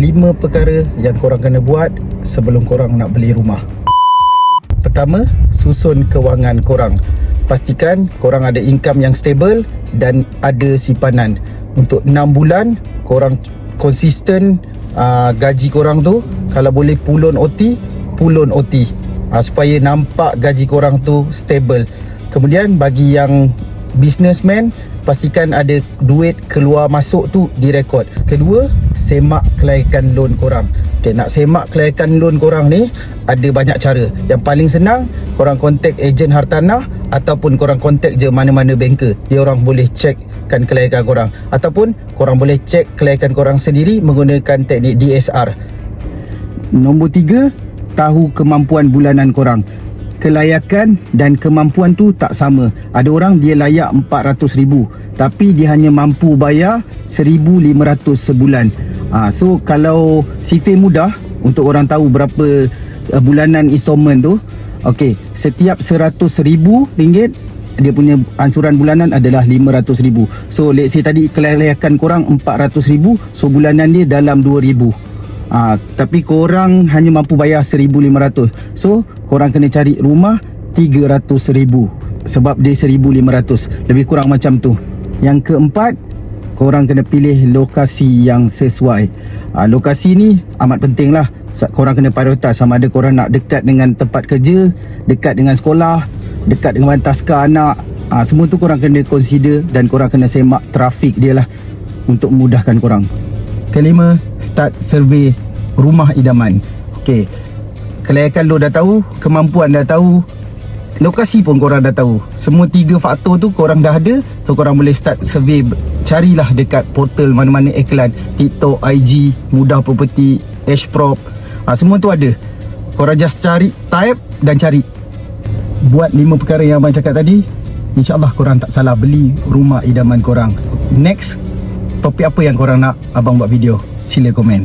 5 perkara yang korang kena buat sebelum korang nak beli rumah. Pertama, susun kewangan korang. Pastikan korang ada income yang stable dan ada simpanan. Untuk 6 bulan korang konsisten gaji korang tu, kalau boleh pulun OT supaya nampak gaji korang tu stable. Kemudian bagi yang businessman, pastikan ada duit keluar masuk tu direkod. Kedua, semak kelayakan loan korang. Okay, nak semak kelayakan loan korang ni ada banyak cara. Yang paling senang, korang kontak ejen hartanah ataupun korang kontak je mana-mana banker. Dia orang boleh checkkan kelayakan korang, ataupun korang boleh check kelayakan korang sendiri menggunakan teknik DSR. Nombor 3, tahu kemampuan bulanan korang. Kelayakan dan kemampuan tu tak sama. Ada orang dia layak 400,000 tapi dia hanya mampu bayar 1,500 sebulan. So kalau sifir mudah untuk orang tahu berapa bulanan installment tu. Okey, setiap RM100,000 dia punya ansuran bulanan adalah RM500,000. So let's say tadi kelayakan korang 400,000, so bulanan dia dalam 2,000. Tapi korang hanya mampu bayar 1,500. So korang kena cari rumah 300,000 sebab dia 1,500. Lebih kurang macam tu. Yang keempat, korang kena pilih lokasi yang sesuai. Lokasi ni amat penting lah. Korang kena prioritas sama ada korang nak dekat dengan tempat kerja, dekat dengan sekolah, dekat dengan taska anak. Semua tu korang kena consider dan korang kena semak trafik dia lah untuk memudahkan korang. Kelima, start survey rumah idaman. Okey, kelayakan lo dah tahu, kemampuan dah tahu, lokasi pun korang dah tahu. Semua 3 faktor tu korang dah ada. So korang boleh start survey. Carilah dekat portal mana-mana iklan, TikTok, IG, Mudah Property, Ashprop, semua tu ada. Korang just cari, type dan cari. Buat 5 perkara yang abang cakap tadi, InsyaAllah korang tak salah beli rumah idaman korang. Next, topik apa yang korang nak abang buat video? Sila komen.